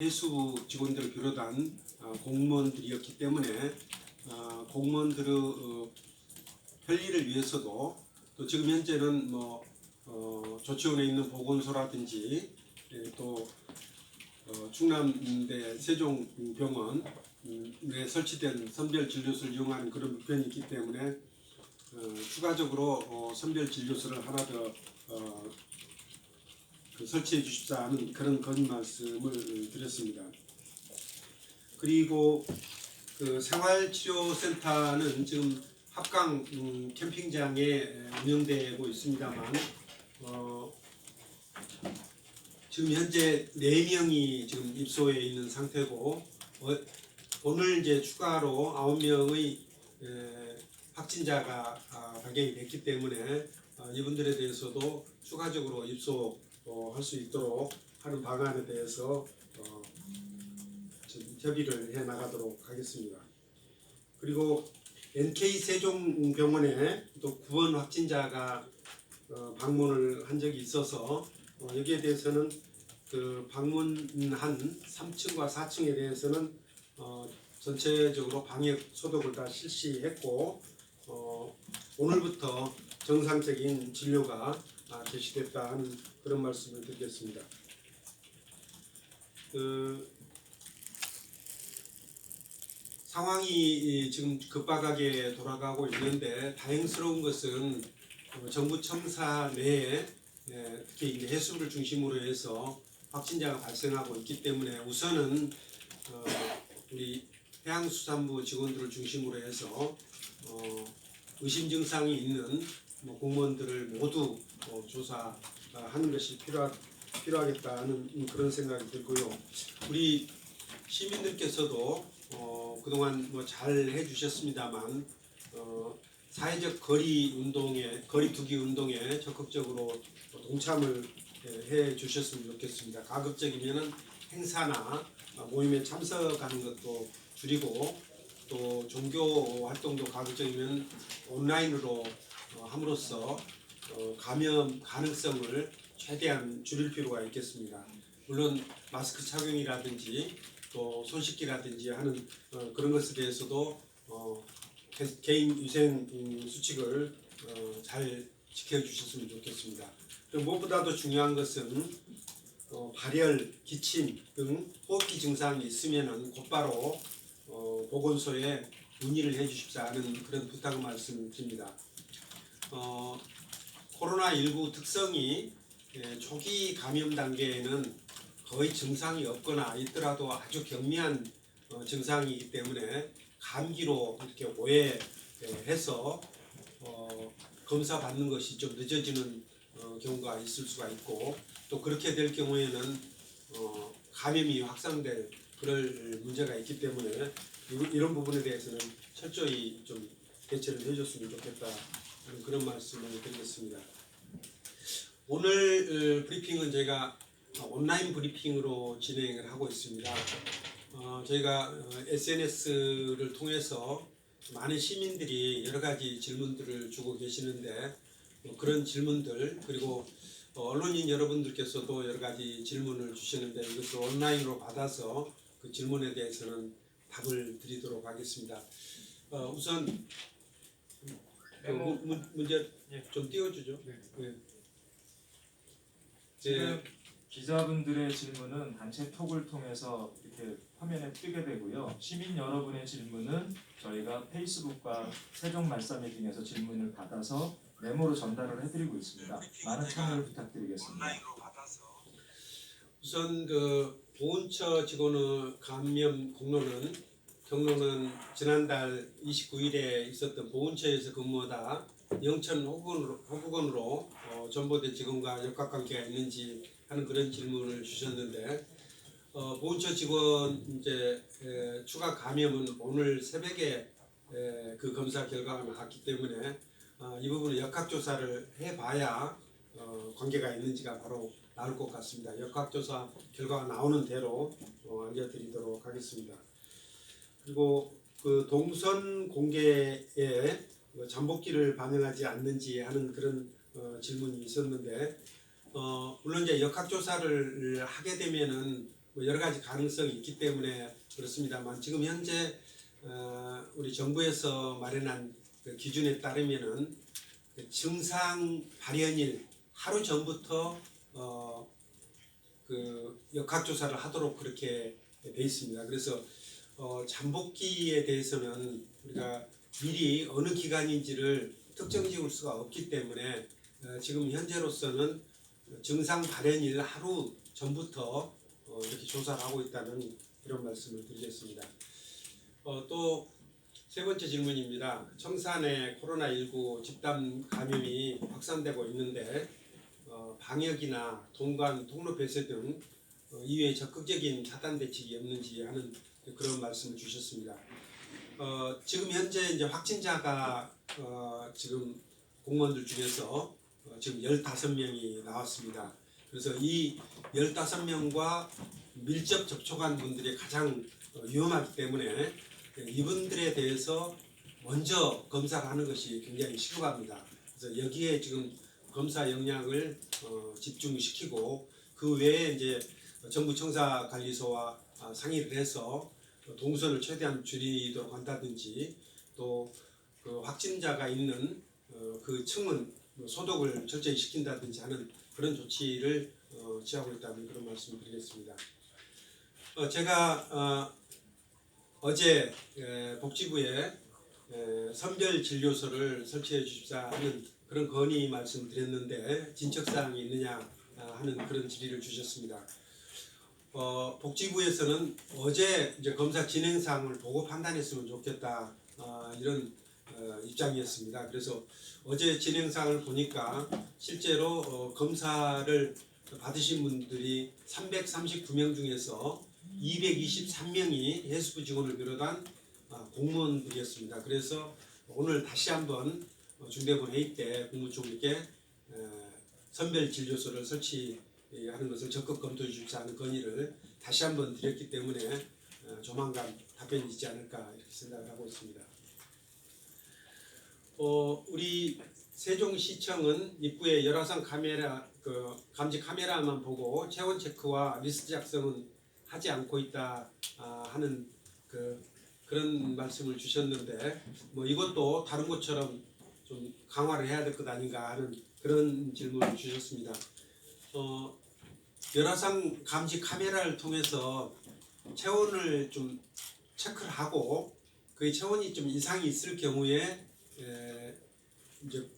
해수 직원들을 비롯한 공무원들이었기 때문에 공무원들의 편리를 위해서도 또 지금 현재는 조치원에 있는 보건소라든지 또 충남대 세종병원에 설치된 선별진료소를 이용하는 그런 불편이 있기 때문에 추가적으로 선별진료소를 하나 더 설치해 주십사 하는 그런 말씀을 드렸습니다. 그리고 그 생활치료센터는 지금 합강 캠핑장에 운영되고 있습니다만 지금 현재 4명이 지금 입소해 있는 상태고 오늘 이제 추가로 9명의 확진자가 발견이 됐기 때문에 이분들에 대해서도 추가적으로 입소할 수 있도록 하는 방안에 대해서 좀 협의를 해 나가도록 하겠습니다. 그리고 NK 세종병원에 또 구원 확진자가 방문을 한 적이 있어서 여기에 대해서는 그 방문한 3층과 4층에 대해서는 전체적으로 방역 소독을 다 실시했고 오늘부터 정상적인 진료가 개시됐다 하는 그런 말씀을 드리겠습니다. 상황이 지금 급박하게 돌아가고 있는데 다행스러운 것은 정부 청사 내에 특히 해수부를 중심으로 해서 확진자가 발생하고 있기 때문에 우선은 우리 해양수산부 직원들을 중심으로 해서 의심 증상이 있는 공무원들을 모두 조사하는 것이 필요하겠다는 그런 생각이 들고요. 우리 시민들께서도 그동안 잘 해주셨습니다만 사회적 거리 두기 운동에 적극적으로 동참을 해 주셨으면 좋겠습니다. 가급적이면은 행사나 모임에 참석하는 것도 줄이고 또 종교 활동도 가급적이면 온라인으로 함으로써 감염 가능성을 최대한 줄일 필요가 있겠습니다. 물론 마스크 착용이라든지 또 손 씻기라든지 하는 그런 것에 대해서도 개인 위생 수칙을 잘 지켜주셨으면 좋겠습니다. 무엇보다도 중요한 것은 발열, 기침 등 호흡기 증상이 있으면 곧바로 보건소에 문의를 해주십사 하는 그런 부탁을 말씀드립니다. 코로나19 특성이 초기 감염 단계에는 거의 증상이 없거나 있더라도 아주 경미한 증상이기 때문에 감기로 이렇게 오해해서 검사 받는 것이 좀 늦어지는 경우가 있을 수가 있고 또 그렇게 될 경우에는 감염이 확산될 그럴 문제가 있기 때문에 이런 부분에 대해서는 철저히 좀 대처를 해줬으면 좋겠다 하는 그런 말씀을 드리겠습니다. 오늘 브리핑은 저희가 온라인 브리핑으로 진행을 하고 있습니다. 저희가 SNS를 통해서 많은 시민들이 여러 가지 질문들을 주고 계시는데 그런 질문들 그리고 언론인 여러분들께서도 여러 가지 질문을 주시는데 이것을 온라인으로 받아서 그 질문에 대해서는 답을 드리도록 하겠습니다. 우선 문제 좀 띄워주죠. 네. 지금 기자분들의 질문은 단체 톡을 통해서 이렇게 화면에 뜨게 되고요. 시민 여러분의 질문은 저희가 페이스북과 세종말싸미 등에서 질문을 받아서 메모로 전달을 해드리고 있습니다. 많은 참여를 부탁드리겠습니다. 우선 그 보훈처 직원의 감염 경로는 지난달 29일에 있었던 보훈처에서 근무하다 영천 호북원으로 전보대 직원과 역학관계가 있는지 하는 그런 질문을 주셨는데 보훈처 직원 이제 추가 감염은 오늘 새벽에 그 검사 결과가 나왔기 때문에 이 부분은 역학조사를 해봐야 관계가 있는지가 바로 나올 것 같습니다. 역학조사 결과가 나오는 대로 알려드리도록 하겠습니다. 그리고 그 동선 공개에 잠복기를 반영하지 않는지 하는 그런 질문이 있었는데 물론 이제 역학조사를 하게 되면은 뭐 여러 가지 가능성이 있기 때문에 그렇습니다만 지금 현재 우리 정부에서 마련한 그 기준에 따르면은 그 증상 발현일 하루 전부터 그 역학조사를 하도록 그렇게 돼 있습니다. 그래서 잠복기에 대해서는 우리가 미리 어느 기간인지를 특정 지을 수가 없기 때문에 지금 현재로서는 증상 발현일 하루 전부터 이렇게 조사를 하고 있다는 그런 말씀을 드리겠습니다. 또 세 번째 질문입니다. 청산에 코로나19 집단 감염이 확산되고 있는데 방역이나 동관, 통로 폐쇄 등 이외에 적극적인 차단 대책이 없는지 하는 그런 말씀을 주셨습니다. 지금 현재 이제 확진자가 지금 공무원들 중에서 지금 15명이 나왔습니다. 그래서 이 15명과 밀접 접촉한 분들이 가장 위험하기 때문에 이분들에 대해서 먼저 검사를 하는 것이 굉장히 시급합니다. 그래서 여기에 지금 검사 역량을 집중시키고 그 외에 이제 정부 청사관리소와 상의를 해서 동선을 최대한 줄이도록 한다든지 또 그 확진자가 있는 그 층은 소독을 철저히 시킨다든지 하는 그런 조치를 취하고 있다는 그런 말씀을 드리겠습니다. 제가 어제 복지부에 선별 진료소를 설치해 주십사 하는 그런 건의 말씀드렸는데 진척사항이 있느냐 하는 그런 질의를 주셨습니다. 복지부에서는 어제 이제 검사 진행 사항을 보고 판단했으면 좋겠다 이런 입장이었습니다. 그래서 어제 진행 사항을 보니까 실제로 검사를 받으신 분들이 339명 중에서 223명이 해수부 직원을 비롯한 공무원들이었습니다. 그래서 오늘 다시 한번 중대본 회의 때 국무총리께 선별 진료소를 설치하는 것을 적극 검토해 주십사 하는 건의를 다시 한번 드렸기 때문에 조만간 답변이 있지 않을까 이렇게 생각을 하고 있습니다. 우리 세종시청은 입구에 열화상 카메라 감지 카메라만 보고 체온 체크와 리스트 작성은 하지 않고 있다 하는 그런 말씀을 주셨는데 뭐 이것도 다른 것처럼 좀 강화를 해야 될 것 아닌가 하는 그런 질문을 주셨습니다. 열화상 감지 카메라를 통해서 체온을 좀 체크를 하고 그 체온이 좀 이상이 있을 경우에 이제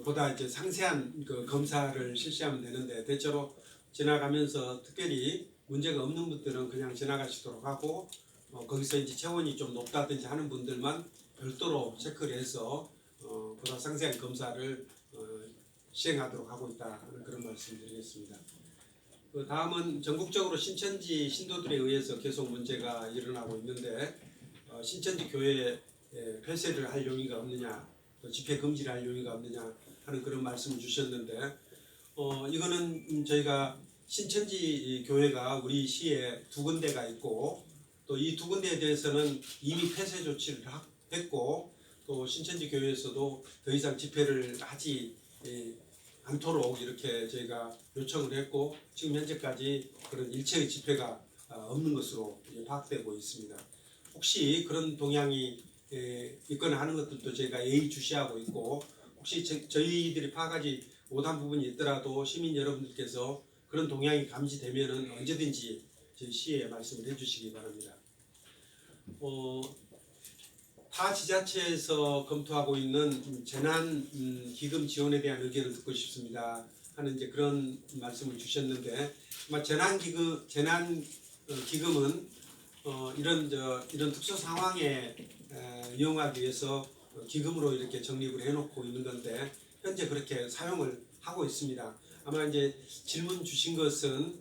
보다 이제 상세한 그 검사를 실시하면 되는데 대체로 지나가면서 특별히 문제가 없는 분들은 그냥 지나가시도록 하고 거기서 이제 체온이 좀 높다든지 하는 분들만 별도로 체크를 해서 보다 상세한 검사를 시행하도록 하고 있다는 그런 말씀드리겠습니다. 그 다음은 전국적으로 신천지 신도들에 의해서 계속 문제가 일어나고 있는데 신천지 교회에 폐쇄를 할 용의가 없느냐, 또 집회 금지를 할 용의가 없느냐 하는 그런 말씀을 주셨는데 이거는 저희가 신천지 교회가 우리 시에 2군데가 있고 또 이 2군데에 대해서는 이미 폐쇄 조치를 했고 또 신천지 교회에서도 더 이상 집회를 하지 않도록 이렇게 저희가 요청을 했고 지금 현재까지 그런 일체의 집회가 없는 것으로 파악되고 있습니다. 혹시 그런 동향이 있거나 하는 것들도 저희가 예의주시하고 있고 혹시 저희들이 파악하지 못한 부분이 있더라도 시민 여러분들께서 그런 동향이 감지되면은 언제든지 저희 시에 말씀을 해주시기 바랍니다. 타 지자체에서 검토하고 있는 재난 기금 지원에 대한 의견을 듣고 싶습니다 하는 이제 그런 말씀을 주셨는데 아마 재난 기금은 이런 특수 상황에 이용하기 위해서 기금으로 이렇게 적립을 해놓고 있는 건데 현재 그렇게 사용을 하고 있습니다. 아마 이제 질문 주신 것은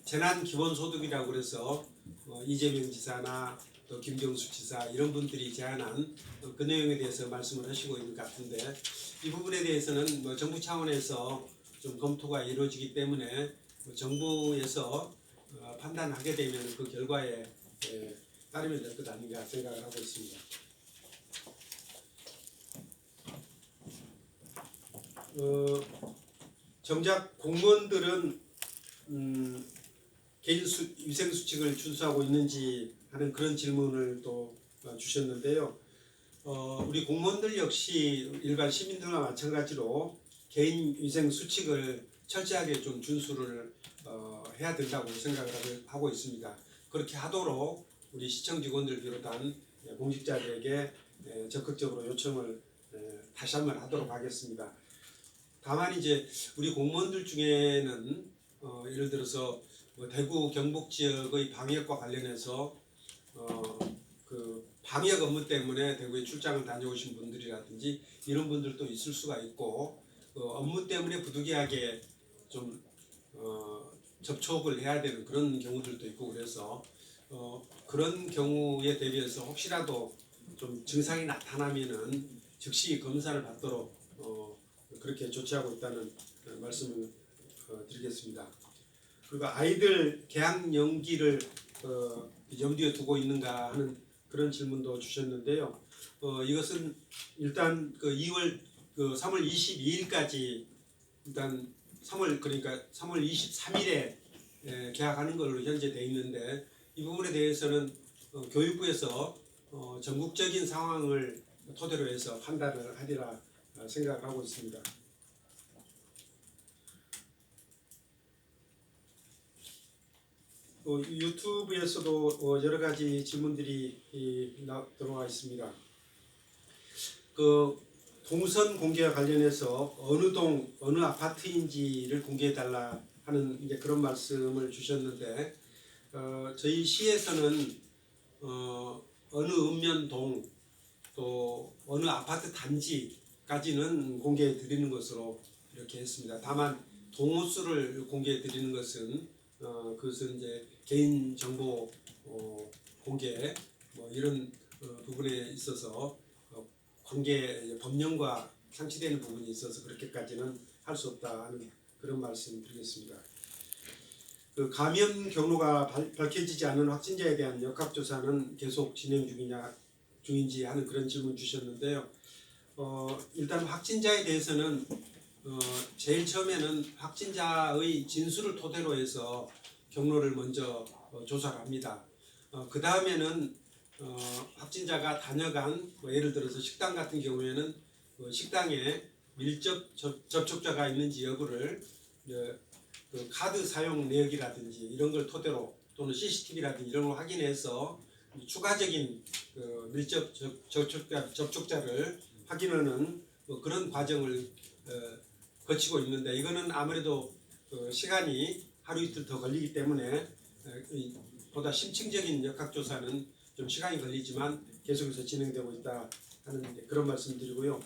재난 기본소득이라고 그래서 이재명 지사나 또 김경수 지사 이런 분들이 제안한 그 내용에 대해서 말씀을 하시고 있는 것 같은데 이 부분에 대해서는 뭐 정부 차원에서 좀 검토가 이루어지기 때문에 정부에서 판단하게 되면 그 결과에 따르면 될 것 아닌가 생각을 하고 있습니다. 정작 공무원들은 위생 수칙을 준수하고 있는지 하는 그런 질문을 또 주셨는데요. 우리 공무원들 역시 일반 시민들과 마찬가지로 개인 위생 수칙을 철저하게 좀 준수를 해야 된다고 생각을 하고 있습니다. 그렇게 하도록 우리 시청 직원들 비롯한 공직자들에게 적극적으로 요청을 다시 한번 하도록 하겠습니다. 다만 이제 우리 공무원들 중에는 예를 들어서 뭐 대구 경북 지역의 방역과 관련해서 그 방역 업무 때문에 대구에 출장을 다녀오신 분들이라든지 이런 분들도 있을 수가 있고 업무 때문에 부득이하게 좀 접촉을 해야 되는 그런 경우들도 있고 그래서 그런 경우에 대비해서 혹시라도 좀 증상이 나타나면은 즉시 검사를 받도록 그렇게 조치하고 있다는 말씀을 드리겠습니다. 그리고 아이들 개학 연기를 염두에 두고 있는가 하는 그런 질문도 주셨는데요. 이것은 일단 그 3월 22일까지 일단 3월 23일에 개학하는 걸로 현재 되어 있는데 이 부분에 대해서는 교육부에서 전국적인 상황을 토대로 해서 판단을 하리라 생각하고 있습니다. 유튜브에서도 여러 가지 질문들이 들어와 있습니다. 그 동선 공개와 관련해서 어느 동 어느 아파트인지를 공개해 달라 하는 이제 그런 말씀을 주셨는데 저희 시에서는 어느 읍면동 또 어느 아파트 단지까지는 공개해 드리는 것으로 이렇게 했습니다. 다만 동호수를 공개해 드리는 것은 그것은 이제 개인 정보 공개 뭐 이런 부분에 있어서 관계 법령과 상치되는 부분이 있어서 그렇게까지는 할 수 없다 하는 그런 말씀 드리겠습니다. 그 감염 경로가 밝혀지지 않은 확진자에 대한 역학조사는 계속 진행 중인지 하는 그런 질문 주셨는데요. 일단 확진자에 대해서는 제일 처음에는 확진자의 진술을 토대로 해서 경로를 먼저 조사를 합니다. 그 다음에는 확진자가 다녀간 예를 들어서 식당 같은 경우에는 식당에 밀접 접촉자가 있는지 여부를 그 카드 사용 내역이라든지 이런 걸 토대로 또는 CCTV라든지 이런 걸 확인해서 추가적인 밀접 접촉자를 확인하는 그런 과정을 거치고 있는데 이거는 아무래도 시간이 하루 이틀 더 걸리기 때문에 보다 심층적인 역학조사는 좀 시간이 걸리지만 계속해서 진행되고 있다 하는 그런 말씀드리고요.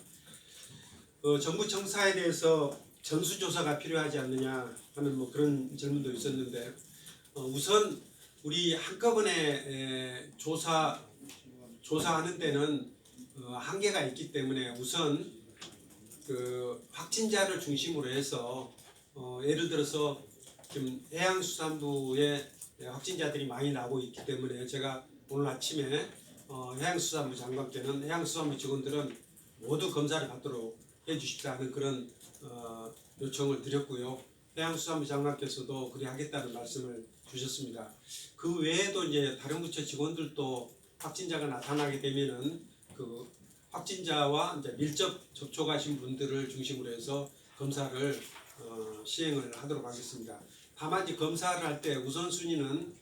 정부 청사에 대해서 전수조사가 필요하지 않느냐 하는 뭐 그런 질문도 있었는데 우선 우리 한꺼번에 조사하는 데는 한계가 있기 때문에 우선 그 확진자를 중심으로 해서 예를 들어서 지금 해양수산부에 확진자들이 많이 나고 있기 때문에 제가 오늘 아침에 해양수산부 장관께는 해양수산부 직원들은 모두 검사를 받도록 해주십사는 그런 요청을 드렸고요. 해양수산부 장관께서도 그리 하겠다는 말씀을 주셨습니다. 그 외에도 이제 다른 부처 직원들도 확진자가 나타나게 되면은 그 확진자와 이제 밀접 접촉하신 분들을 중심으로 해서 검사를 시행을 하도록 하겠습니다. 다만 이제 검사를 할 때 우선순위는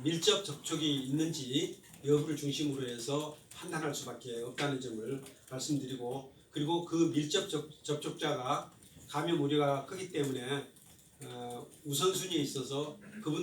밀접 접촉이 있는지 여부를 중심으로 해서 판단할 수밖에 없다는 점을 말씀드리고 그리고 그 밀접 접촉자가 감염 우려가 크기 때문에 우선순위에 있어서 그분들